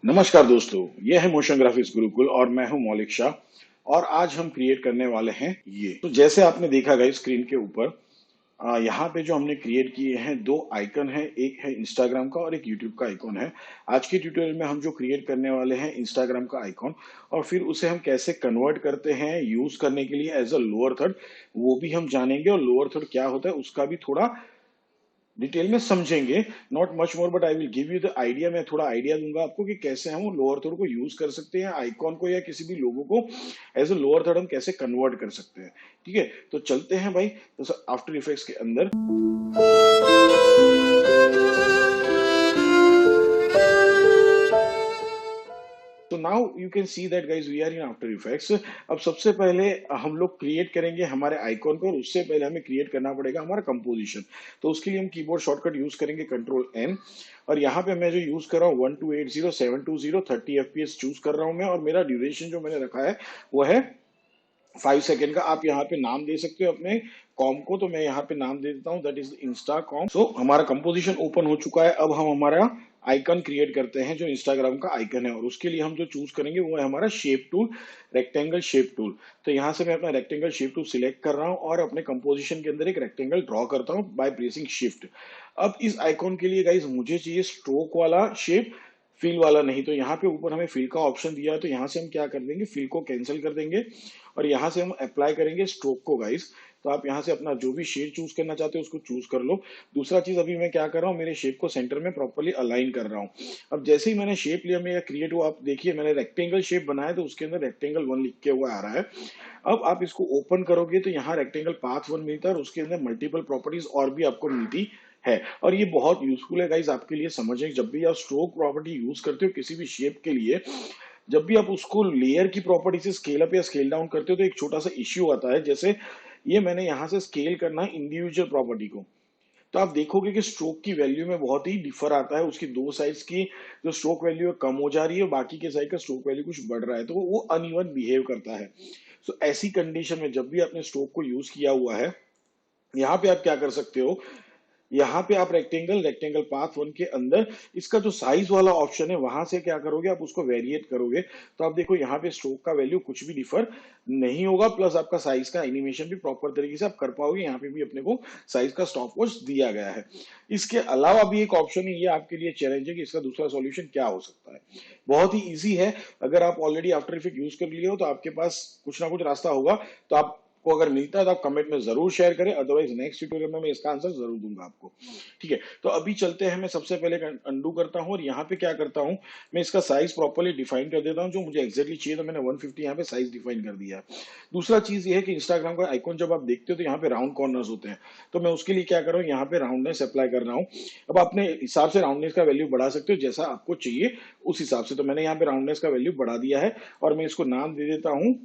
नमस्कार दोस्तों, यह है मोशन ग्राफिक्स गुरुकुल और मैं हूं मौलिक शाह। और आज हम क्रिएट करने वाले हैं ये। तो जैसे आपने देखा गई स्क्रीन के ऊपर, यहाँ पे जो हमने क्रिएट किए हैं दो आइकन है, एक है इंस्टाग्राम का और एक यूट्यूब का आइकॉन है। आज के ट्यूटोरियल में हम जो क्रिएट करने वाले हैं इंस्टाग्राम का आइकॉन, और फिर उसे हम कैसे कन्वर्ट करते हैं यूज करने के लिए एज अ लोअर थर्ड, वो भी हम जानेंगे। और लोअर थर्ड क्या होता है उसका भी थोड़ा डिटेल में समझेंगे। Not much more but I will give you the idea. मैं थोड़ा आइडिया दूंगा आपको कि कैसे हम लोअर थर्ड को यूज कर सकते हैं, आइकॉन को या किसी भी लोगो को एज अ लोअर थर्ड हम कैसे कन्वर्ट कर सकते हैं। ठीक है, तो चलते हैं भाई। तो आफ्टर इफेक्ट्स के अंदर तो now you can see that guys we are in After Effects. अब सबसे पहले हम लोग क्रिएट करेंगे हमारे आइकॉन को, और उससे पहले हमें क्रिएट करना पड़ेगा हमारा कंपोजिशन। तो उसके लिए हम कीबोर्ड शॉर्टकट यूज करेंगे कंट्रोल एन। और यहाँ पे मैं जो यूज कर रहा हूँ 1280720 30 FPS चूज कर रहा हूँ मैं। और मेरा ड्यूरेशन जो मैंने रखा है वो है 5 सेकेंड का। आप यहाँ पे नाम दे सकते हो अपने कॉम को, तो मैं यहाँ पे नाम दे देता हूँ, दैट इज इंस्टा कॉम। सो हमारा कंपोजिशन ओपन हो चुका है। अब हम हमारा आइकन क्रिएट करते हैं जो इंस्टाग्राम का आइकन है, और उसके लिए हम जो चूज करेंगे वो है हमारा shape tool, rectangle shape tool. तो यहाँ से मैं अपना रेक्टेंगल शेप टूल सिलेक्ट कर रहा हूँ और अपने कंपोजिशन के अंदर एक रेक्टेंगल ड्रॉ करता हूँ बाय प्रेसिंग शिफ्ट। अब इस आइकॉन के लिए गाइज मुझे चाहिए स्ट्रोक वाला शेप, फिल वाला नहीं। तो यहाँ पे ऊपर हमें फिल का ऑप्शन दिया है, तो यहाँ से हम क्या कर देंगे, फिल को कैंसिल कर देंगे और यहाँ से हम अप्लाई करेंगे स्ट्रोक को गाइस। तो आप यहाँ से अपना जो भी शेड चूज करना चाहते हो उसको चूज कर लो। दूसरा चीज अभी मैं क्या कर रहा हूँ, मेरे शेप को सेंटर में प्रॉपर्ली अलाइन कर रहा हूँ। अब जैसे ही मैंने शेप लिया मेरा क्रिएट हुआ, आप देखिए मैंने रेक्टेंगल शेप बनाया तो उसके अंदर रेक्टेंगल 1 लिख के हुआ आ रहा है। अब आप इसको ओपन करोगे तो यहाँ रेक्टेंगल पाथ 1 मिलता है और उसके अंदर मल्टीपल प्रॉपर्टीज और भी आपको मिलती है। और ये बहुत यूजफुल है गाइज आपके लिए समझें, जब भी आप स्ट्रोक प्रॉपर्टी यूज करते हो किसी भी शेप के लिए, जब भी आप उसको लेयर की प्रॉपर्टी से स्केल अप या स्केल डाउन करते हो तो एक छोटा सा इश्यू आता है। जैसे ये मैंने यहां से स्केल करना है इंडिविजुअल प्रॉपर्टी को, तो आप देखोगे कि स्ट्रोक की वैल्यू में बहुत ही डिफर आता है। उसकी दो साइड्स की जो स्ट्रोक वैल्यू है कम हो जा रही है और बाकी के साइड का स्ट्रोक वैल्यू कुछ बढ़ रहा है, तो वो अनइवन बिहेव करता है। सो ऐसी कंडीशन में जब भी आपने स्ट्रोक को यूज किया हुआ है, यहाँ पे आप क्या कर सकते हो, यहाँ पे आप रेक्टेंगल रेक्टेंगल पाथ 1 के अंदर इसका जो साइज वाला ऑप्शन है वहां से क्या करोगे, आप उसको वेरिएट करोगे। तो आप देखो यहाँ पे स्ट्रोक का वैल्यू कुछ भी डिफर नहीं होगा, प्लस आपका साइज का एनिमेशन भी प्रॉपर तरीके से आप कर पाओगे। यहाँ पे भी अपने को साइज का स्टॉप वॉच दिया गया है। इसके अलावा भी एक ऑप्शन है, ये आपके लिए चैलेंज है कि इसका दूसरा सॉल्यूशन क्या हो सकता है। बहुत ही ईजी है। अगर आप ऑलरेडी आफ्टर इफेक्ट यूज कर लिए हो तो आपके पास कुछ ना कुछ रास्ता होगा। तो आप को अगर मिलता है तो आप कमेंट में जरूर शेयर करें, अदरवाइज नेक्स्ट ट्यूटोरियल में मैं इसका आंसर जरूर दूंगा आपको। ठीक है, तो अभी चलते हैं। मैं सबसे पहले अंडू करता हूं और यहाँ पे क्या करता हूं, मैं इसका साइज प्रॉपर्ली डिफाइन कर देता हूं जो मुझे एक्जैक्टली चाहिए। तो मैंने 150 यहाँ पे साइज डिफाइन कर दिया है। दूसरा चीज ये है कि इंस्टाग्राम का आइकॉन जब आप देखते हो तो यहाँ पे राउंड कॉर्नर्स होते हैं, तो मैं उसके लिए क्या कर रहा हूँ, यहाँ पे राउंडनेस अप्लाई कर रहा हूँ। अब अपने हिसाब से राउंडनेस का वैल्यू बढ़ा सकते हो जैसा आपको चाहिए उस हिसाब से। तो मैंने यहाँ पे राउंडनेस का वैल्यू बढ़ा दिया है और मैं इसको नाम दे देता हूँ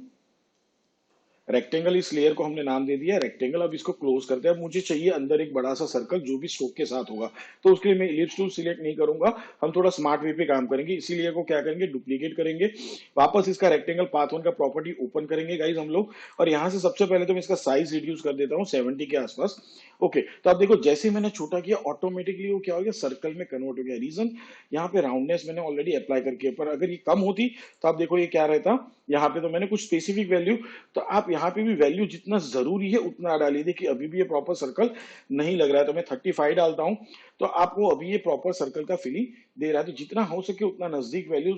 रेक्टेंगल। इस लेयर को हमने नाम दे दिया रेक्टेंगल। अब इसको क्लोज करते हैं। अब मुझे चाहिए अंदर एक बड़ा सा सर्कल जो भी स्ट्रोक के साथ होगा, तो उसके लिए मैं इलिप्स टूल सिलेक्ट नहीं करूंगा, हम थोड़ा स्मार्ट वे पे काम करेंगे। इसीलिए को क्या करेंगे, डुप्लीकेट करेंगे, वापस इसका रेक्टेंगल पाथ 1 का प्रॉपर्टी ओपन करेंगे गाइज हम लोग। और यहाँ से सबसे पहले तो मैं इसका साइज रिड्यूस कर देता हूँ 70 के आसपास। ओके, तो आप देखो जैसे मैंने छोटा किया ऑटोमेटिकली वो क्या हो गया, सर्कल में कन्वर्ट हो गया। रीजन, यहाँ पे राउंडनेस मैंने ऑलरेडी अप्लाई करके, पर अगर ये कम होती तो आप देखो ये क्या रहता, यहाँ पे तो मैंने कुछ स्पेसिफिक वैल्यू। तो आप यहाँ पे भी वैल्यू जितना जरूरी है उतना डालिए। देखिए अभी भी ये प्रॉपर सर्कल नहीं लग रहा है, तो मैं 35 डालता हूं, तो आपको अभी ये प्रॉपर सर्कल का फीलिंग दे रहा है। तो जितना हो सके उतना नजदीक वैल्यू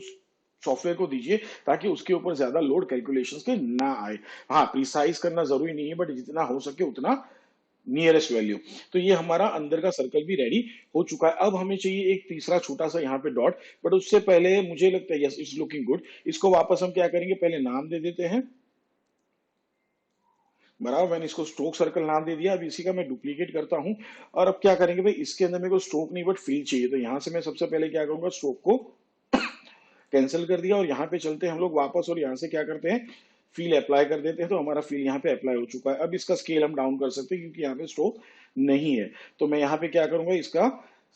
सॉफ्टवेयर को दीजिए ताकि उसके ऊपर ज्यादा लोड कैलकुलेशंस के ना आए। हाँ, प्रिसाइज करना जरूरी नहीं है, बट जितना हो सके उतना नियरेस्ट वैल्यू। तो ये हमारा अंदर का सर्कल भी रेडी हो चुका है। अब हमें चाहिए एक तीसरा छोटा सा यहाँ पे डॉट, बट उससे पहले मुझे लगता है यस इट्स लुकिंग गुड। इसको वापस हम क्या करेंगे, पहले नाम दे देते हैं बराबर। मैंने इसको स्ट्रोक सर्कल नाम दे दिया। अब इसी का मैं डुप्लीकेट करता हूं और अब क्या करेंगे भाई, इसके अंदर मेरे को स्ट्रोक नहीं बट फील चाहिए। तो यहां से मैं सबसे पहले क्या करूंगा, स्ट्रोक को कैंसिल कर दिया और यहाँ पे चलते हैं हम लोग वापस, और यहाँ से क्या करते हैं, फील अप्लाई कर देते हैं। तो हमारा फील यहाँ पे अप्लाई हो चुका है। अब इसका स्केल हम डाउन कर सकते हैं क्योंकि यहाँ पे स्ट्रोक नहीं है। तो मैं यहाँ पे क्या करूंगा, इसका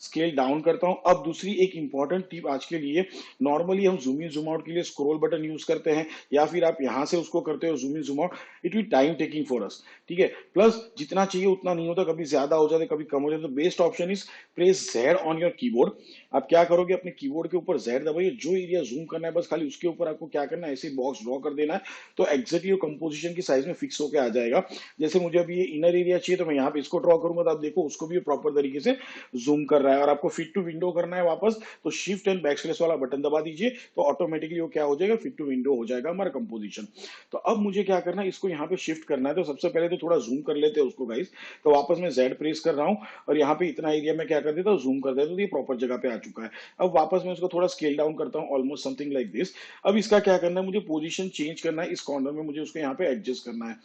स्केल डाउन करता हूं। अब दूसरी एक इंपॉर्टेंट टिप आज के लिए, नॉर्मली हम जूम इन जूम आउट के लिए स्क्रॉल बटन यूज करते हैं या फिर आप यहां से उसको करते हो zoom in zoom out, it will time taking for us, ठीक है। प्लस जितना चाहिए उतना नहीं होता, कभी ज्यादा हो जाता है कभी कम हो जाता है। तो best option is press Z on your keyboard. आप क्या करोगे, अपने कीबोर्ड के ऊपर जेड दबाइए, जो एरिया जूम करना है बस खाली उसके ऊपर आपको क्या करना है, ऐसे बॉक्स ड्रॉ कर देना है, तो एक्जेक्टली वो कंपोजिशन की साइज में फिक्स होकर आ जाएगा। जैसे मुझे अभी ये इनर एरिया चाहिए तो मैं यहाँ पे इसको ड्रॉ करूंगा, तो आप देखो उसको भी प्रॉपर तरीके से जूम कर रहा है। और आपको फिट टू विंडो करना है वापस, तो शिफ्ट एंड बैकस्पेस वाला बटन दबा दीजिए, तो ऑटोमेटिकली वो क्या हो जाएगा, फिट टू विंडो हो जाएगा हमारा कंपोजिशन। तो अब मुझे क्या करना है, इसको यहाँ पे शिफ्ट करना है। तो सबसे पहले तो थोड़ा जूम कर लेते हैं उसको गाइस। तो वापस मैं जेड प्रेस कर रहा हूँ और यहाँ पे इतना एरिया में क्या कर देता हूँ, जूम कर देता हूँ, तो ये प्रॉपर जगह पे आ चुका है। अब वापस मैं इसको थोड़ा स्केल डाउन करता हूँ, ऑलमोस्ट समथिंग लाइक दिस। अब इसका क्या करना है, मुझे पोजीशन चेंज करना है, इस कॉर्नर में मुझे उसको यहाँ पे एडजस्ट करना है।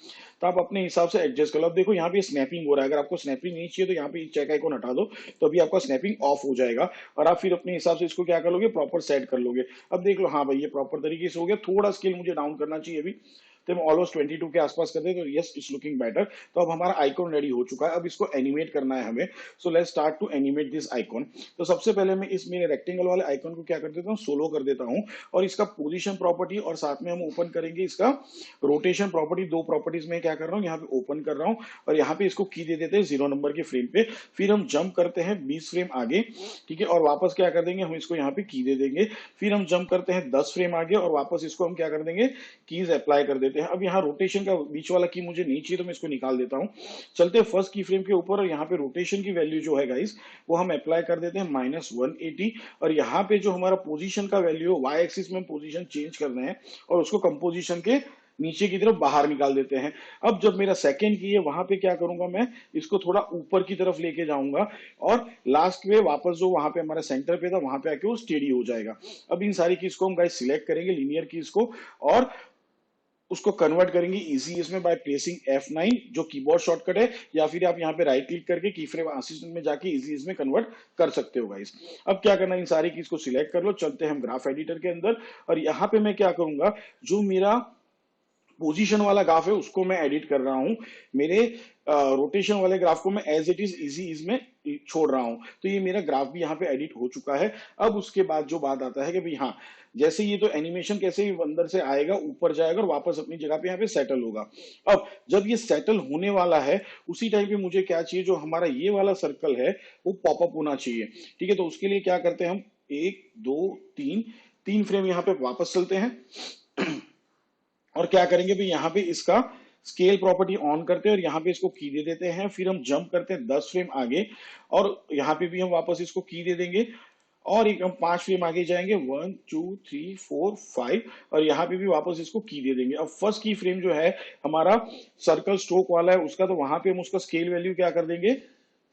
तो आप अपने हिसाब से एडजस्ट कर लो। अब देखो यहाँ पे स्नैपिंग हो रहा है, अगर आपको स्नैपिंग नहीं चाहिए तो यहाँ पे चेक आइकॉन हटा दो, तो अभी आपका स्नैपिंग ऑफ हो जाएगा और आप फिर अपने हिसाब से इसको क्या कर लोगे, प्रॉपर सेट कर लोगे। अब देख लो, हाँ भाई ये प्रॉपर तरीके से हो गया। थोड़ा स्केल मुझे डाउन करना चाहिए अभी, तो हम ऑलमोस्ट 22 के आसपास कर दे, तो यस इट्स लुकिंग बेटर। तो अब हमारा आइकॉन रेडी हो चुका है। अब इसको एनिमेट करना है हमें। So let's start to animate this icon. तो सबसे पहले मैं इस मेरे रेक्टेंगल वाले आइकॉन को क्या कर देता हूँ, सोलो कर देता हूँ, और इसका पोजीशन प्रॉपर्टी और साथ में हम ओपन करेंगे इसका रोटेशन प्रॉपर्टी। दो प्रॉपर्टीज में क्या कर रहा हूँ, यहाँ पे ओपन कर रहा हूँ और यहाँ पे इसको की दे देते हैं 0 नंबर के फ्रेम पे। फिर हम जंप करते हैं 20 फ्रेम आगे, ठीक है, और वापस क्या कर देंगे, हम इसको यहाँ पे की दे देंगे। फिर हम जंप करते हैं 10 फ्रेम आगे और वापस इसको हम क्या कर देंगे, कीज अप्लाई कर देते हैं। अब यहाँ रोटेशन का बीच वाला की मुझे नहीं चाहिए, तो मैं इसको निकाल देता हूँ। चलते हैं फर्स्ट की फ्रेम के ऊपर, और यहाँ पे रोटेशन की वैल्यू जो है गाइस, वो हम अप्लाई कर देते हैं -180। और यहाँ पे जो हमारा पोजीशन का वैल्यू है, वाई एक्सिस में पोजीशन चेंज कर रहे हैं और उसको कंपोजिशन के नीचे की तरफ बाहर निकाल देते हैं। अब जब मेरा सेकंड की है, वहां पे क्या करूंगा, मैं इसको थोड़ा ऊपर की तरफ लेके जाऊंगा और लास्ट में वापस जो वहां पे हमारा सेंटर पे था वहां पे आके वो स्टेडी हो जाएगा। अब इन सारी कीज को हम गाइस सिलेक्ट करेंगे, लीनियर कीज को, और उसको कन्वर्ट करेंगे इजी इसमें बाय प्रेसिंग F9 जो कीबोर्ड शॉर्टकट है, या फिर आप यहाँ पे राइट क्लिक करके की फ्रेम असिस्टेंट में जाके इजी इसमें कन्वर्ट कर सकते हो गाइस। अब क्या करना है, इन सारी कीज को सिलेक्ट कर लो। चलते हैं हम ग्राफ एडिटर के अंदर, और यहाँ पे मैं क्या करूंगा, जो मेरा पोजीशन वाला ग्राफ है उसको मैं एडिट कर रहा हूं। मेरे रोटेशन वाले ग्राफ को मैं एज इट इज इजी इसमें छोड़ रहा हूं। तो ये मेरा ग्राफ भी यहाँ पे एडिट हो चुका है। अब उसके बाद जो बात आता है कि भाई हाँ, जैसे ये तो एनिमेशन कैसे ही अंदर से आएगा, ऊपर जाएगा और वापस अपनी जगह पे यहाँ पे सेटल होगा। अब जब ये सेटल होने वाला है, उसी टाइम पे मुझे क्या चाहिए, जो हमारा ये वाला सर्कल है वो पॉपअप होना चाहिए, ठीक है। तो उसके लिए क्या करते हैं हम, 1 2 3 3 फ्रेम यहाँ पे वापस चलते हैं और क्या करेंगे भी, यहाँ पे इसका स्केल प्रॉपर्टी ऑन करते हैं और यहाँ पे इसको की दे देते हैं। फिर हम जंप करते हैं 10 फ्रेम आगे और यहाँ पे भी हम वापस इसको की दे देंगे, और एक हम 5 फ्रेम आगे जाएंगे, 1 2 3 4 5, और यहाँ पे भी वापस इसको की दे देंगे। अब फर्स्ट की फ्रेम जो है हमारा सर्कल स्ट्रोक वाला है उसका, तो वहां पे हम उसका स्केल वैल्यू क्या कर देंगे,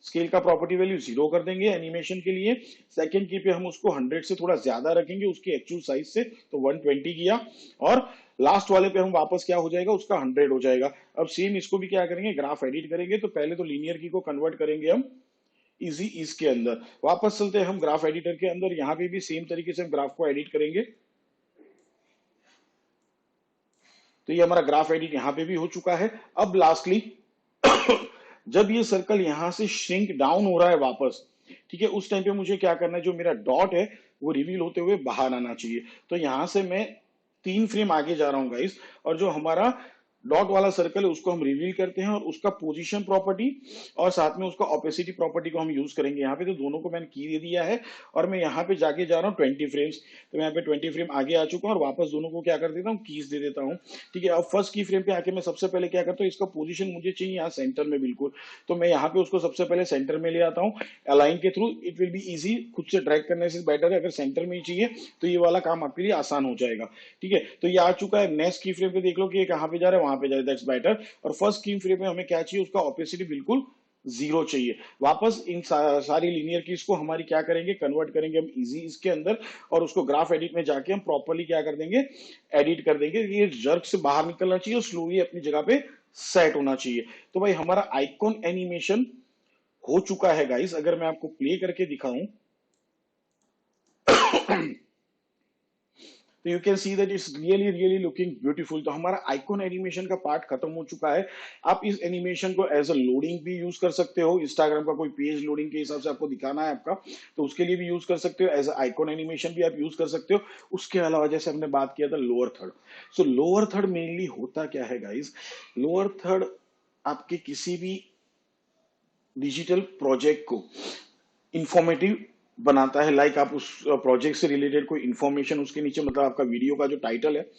स्केल का प्रॉपर्टी वैल्यू 0 कर देंगे एनिमेशन के लिए। सेकंड की पे हम उसको 100 से थोड़ा ज्यादा रखेंगे उसकी एक्चुअल साइज से, तो 120 किया। और लास्ट वाले पे हम वापस क्या हो जाएगा, उसका 100 हो जाएगा। अब सेम इसको भी क्या करेंगे, ग्राफ एडिट करेंगे। तो पहले तो लीनियर की को कन्वर्ट करेंगे हम इजी इसके अंदर। वापस चलते हैं हम ग्राफ एडिटर के अंदर, यहाँ पे भी सेम तरीके से हम ग्राफ को एडिट करेंगे। तो ये हमारा ग्राफ एडिट यहाँ पे भी हो चुका है। अब लास्टली जब ये सर्कल यहां से श्रिंक डाउन हो रहा है वापस, ठीक है, उस टाइम पे मुझे क्या करना है, जो मेरा डॉट है वो रिवील होते हुए बाहर आना चाहिए। तो यहां से मैं 3 फ्रेम आगे जा रहा हूं गाइस, और जो हमारा डॉट वाला सर्कल है उसको हम रिवील करते हैं और उसका पोजीशन प्रॉपर्टी और साथ में उसका ऑपेसिटी प्रॉपर्टी को हम यूज करेंगे यहाँ पे। तो दोनों को मैंने की दे दिया है और मैं यहाँ पे जाके जा रहा हूँ 20 फ्रेम्स। तो मैं यहाँ पे 20 फ्रेम आगे आ चुका हूँ और वापस दोनों को क्या कर देता हूँ, कीज दे देता हूँ, ठीक है। अब फर्स्ट की फ्रेम पे आके मैं सबसे पहले क्या करता हूँ, इसका पोजिशन मुझे चाहिए यहाँ सेंटर में बिल्कुल, तो मैं यहाँ पे उसको सबसे पहले सेंटर में ले आता हूँ अलाइन के through. It will be easy, खुद से ड्रैग करने से बेटर है, अगर सेंटर में ही चाहिए तो ये वाला काम आपके लिए आसान हो जाएगा, ठीक है। तो ये आ चुका है। नेक्स्ट की फ्रेम पे देख लो कि ये कहाँ पे जा रहा है, वहां पे जा रहा है, दैट्स बेटर। और फर्स्ट की फ्रेम में हमें क्या चाहिए, उसका ऑपेसिटी बिल्कुल 0 चाहिए। वापस इन सारी लीनियर कीज को हमारी क्या करेंगे, कन्वर्ट करेंगे हम इजी इसके अंदर, और उसको ग्राफ एडिट में जाके हम प्रॉपर्ली क्या कर देंगे, एडिट कर देंगे। ये जर्क से बाहर निकलना चाहिए और स्लोली अपनी जगह पे सेट होना चाहिए। तो भाई हमारा आइकॉन एनिमेशन हो चुका है गाइस। अगर मैं आपको प्ले करके दिखाऊं तो you can see that it's really really looking beautiful. तो हमारा आइकॉन एनिमेशन का पार्ट खत्म हो चुका है। आप इस एनिमेशन को एज अ लोडिंग भी यूज कर सकते हो, इंस्टाग्राम का कोई पेज लोडिंग के हिसाब से आपको दिखाना है आपका, तो उसके लिए भी यूज कर सकते हो, एज अ आइकॉन एनिमेशन भी आप यूज कर सकते हो। उसके अलावा जैसे हमने बात किया था लोअर थर्ड, सो लोअर थर्ड मेनली होता क्या है गाइस, लोअर थर्ड आपके किसी भी डिजिटल प्रोजेक्ट को इंफॉर्मेटिव बनाता है। लाइक आप उस प्रोजेक्ट से रिलेटेड कोई इंफॉर्मेशन उसके नीचे, मतलब आपका वीडियो का जो टाइटल है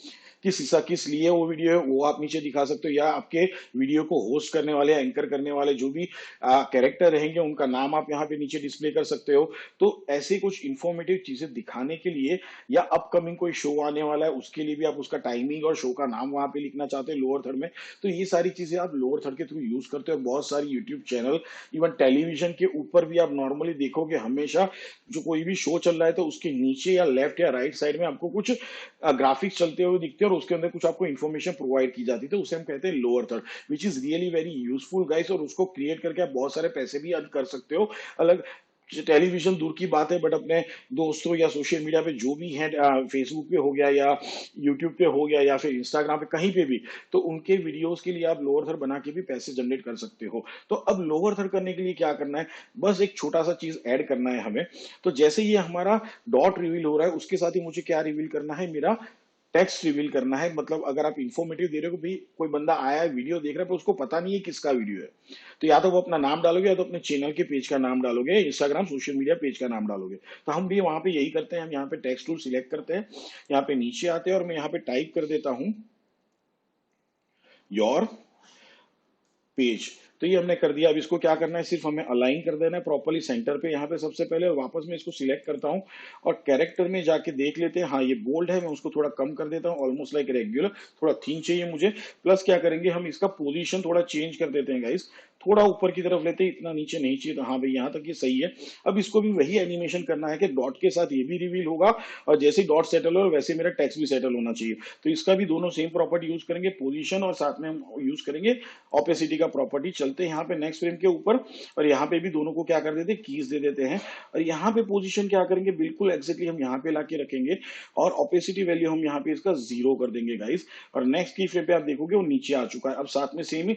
किस लिए वो वीडियो है वो आप नीचे दिखा सकते हो, या आपके वीडियो को होस्ट करने वाले, एंकर करने वाले जो भी कैरेक्टर रहेंगे उनका नाम आप यहाँ पे नीचे डिस्प्ले कर सकते हो। तो ऐसे कुछ इंफॉर्मेटिव चीजें दिखाने के लिए, या अपकमिंग कोई शो आने वाला है उसके लिए भी आप उसका टाइमिंग और शो का नाम वहां पे लिखना चाहते हैं लोअर थर्ड में, तो ये सारी चीजें आप लोअर थर्ड के थ्रू यूज करते हो। बहुत सारी यूट्यूब चैनल, इवन टेलीविजन के ऊपर भी आप नॉर्मली देखोगे हमेशा जो कोई भी शो चल रहा है तो उसके नीचे या लेफ्ट या राइट साइड में आपको कुछ ग्राफिक्स चलते हुए दिखते हैं और उसके अंदर कुछ आपको इन्फॉर्मेशन प्रोवाइड की जाती है, तो उसे हम कहते हैं lower third, which is really very useful guys. और उसको क्रिएट करके आप बहुत सारे पैसे भी अर्न कर सकते हो। अलग टेलीविजन दूर की बात है, बट अपने दोस्तों या सोशल मीडिया पे जो भी है, फेसबुक पे हो गया या यूट्यूब पे हो गया या फिर इंस्टाग्राम पे कहीं पे भी, तो उनके वीडियोस के लिए आप लोअर थर्ड बना के भी पैसे जनरेट कर सकते हो। तो अब लोअर थर्ड करने के लिए क्या करना है, बस एक छोटा सा चीज ऐड करना है हमें। तो जैसे ये हमारा डॉट रिवील हो रहा है उसके साथ ही मुझे क्या रिवील करना है, मेरा टेक्स्ट रिवील करना है। मतलब अगर आप इंफॉर्मेटिव दे रहे हो, भी कोई बंदा आया है वीडियो देख रहा है पर उसको पता नहीं है किसका वीडियो है, तो या तो वो अपना नाम डालोगे या तो अपने चैनल के पेज का नाम डालोगे, इंस्टाग्राम सोशल मीडिया पेज का नाम डालोगे। तो हम भी वहां पे यही करते हैं, हम यहाँ पे टेक्स्ट टूल सिलेक्ट करते हैं, यहाँ पे नीचे आते हैं और मैं यहाँ पे टाइप कर देता हूं योर पेज। तो ये हमने कर दिया। अब इसको क्या करना है, सिर्फ हमें अलाइन कर देना है प्रॉपर्ली सेंटर पे यहाँ पे सबसे पहले, और वापस मैं इसको सिलेक्ट करता हूँ और कैरेक्टर में जाके देख लेते हैं। हाँ ये बोल्ड है, मैं उसको थोड़ा कम कर देता हूँ, ऑलमोस्ट लाइक रेगुलर, थोड़ा थीन चाहिए मुझे। प्लस क्या करेंगे, हम इसका पोजीशन थोड़ा चेंज कर देते हैं गाइस, थोड़ा ऊपर की तरफ लेते हैं, इतना नीचे नहीं चाहिए। तो हाँ भाई यहाँ तक ये सही है। अब इसको भी वही एनिमेशन करना है कि डॉट के साथ ये भी रिवील होगा, और जैसे डॉट सेटल हो वैसे मेरा टेक्स्ट भी सेटल होना चाहिए। तो इसका भी दोनों सेम प्रॉपर्टी यूज करेंगे, पोजीशन, और साथ में हम यूज करेंगे ऑपेसिटी का प्रॉपर्टी। चलते हैं यहाँ पे नेक्स्ट फ्रेम के ऊपर, और यहाँ पे भी दोनों को क्या कर देते हैं, कीज दे देते हैं। और यहाँ पे पोजीशन क्या करेंगे, बिल्कुल एग्जैक्टली हम यहाँ पे लाके रखेंगे, और ऑपेसिटी वैल्यू हम यहाँ पे इसका 0 कर देंगे गाइस। और नेक्स्ट की फ्रेम पे आप देखोगे वो नीचे आ चुका है। अब साथ में सेम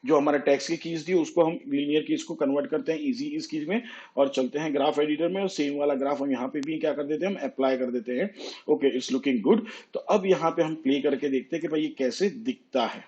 जो हमारा टेक्स्ट की कीज थी उसको हम लीनियर कीज को कन्वर्ट करते हैं इजी इस कीज में, और चलते हैं ग्राफ एडिटर में, और सेम वाला ग्राफ हम यहाँ पे भी क्या कर देते हैं, हम अप्लाई कर देते हैं। Okay, it's looking good. तो अब यहाँ पे हम प्ले करके देखते हैं कि भाई ये कैसे दिखता है।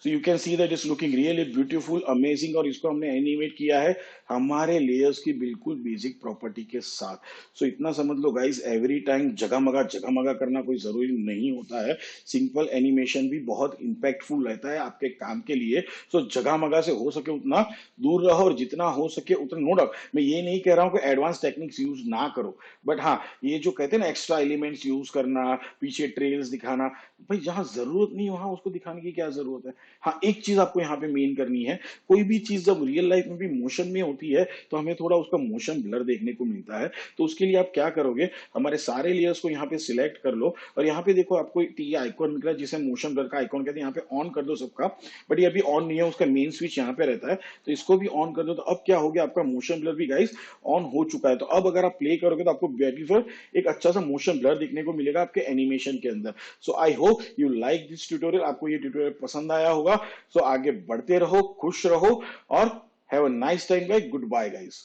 So you can see that is looking really beautiful, amazing, और इसको हमने एनिमेट किया है हमारे लेयर्स की बिल्कुल बेसिक प्रॉपर्टी के साथ। सो इतना समझ लो गाइस, एवरी टाइम जगमगा करना कोई जरूरी नहीं होता है। सिंपल एनिमेशन भी बहुत इंपैक्टफुल रहता है आपके काम के लिए। सो जगमगा से हो सके उतना दूर रहो, और जितना हो सके उतना, नो डाउट मैं ये नहीं कह रहा हूँ कि एडवांस टेक्निक्स यूज ना करो, बट हाँ ये जो कहते हैं ना एक्स्ट्रा एलिमेंट्स यूज करना, पीछे ट्रेल्स दिखाना, भाई जहां जरूरत नहीं वहां उसको दिखाने की क्या जरूरत है। हाँ एक चीज आपको यहाँ पे मेन करनी है, कोई भी चीज जब रियल लाइफ में भी मोशन में होती है तो हमें थोड़ा उसका मोशन ब्लर देखने को मिलता है। तो उसके लिए आप क्या करोगे, हमारे सारे लेयर्स को यहाँ पे सिलेक्ट कर लो, और यहाँ पे देखो आपको ये आइकॉन मिल रहा है जिसे मोशन ब्लर का आइकॉन कहते हैं, यहाँ पे ऑन कर दो सबका। बट ये अभी ऑन नहीं है, उसका मेन स्विच यहाँ पे रहता है, तो इसको भी ऑन कर दो। तो अब क्या हो गया, आपका मोशन ब्लर भी गाइस ऑन हो चुका है। तो अब अगर आप प्ले करोगे तो आपको ब्यूटीफुल एक अच्छा सा मोशन ब्लर दिखने को मिलेगा आपके एनिमेशन के अंदर। So I hope you like this tutorial, आपको ये ट्यूटोरियल पसंद आया होगा। सो आगे बढ़ते रहो, खुश रहो, और have a nice time guys. Goodbye guys.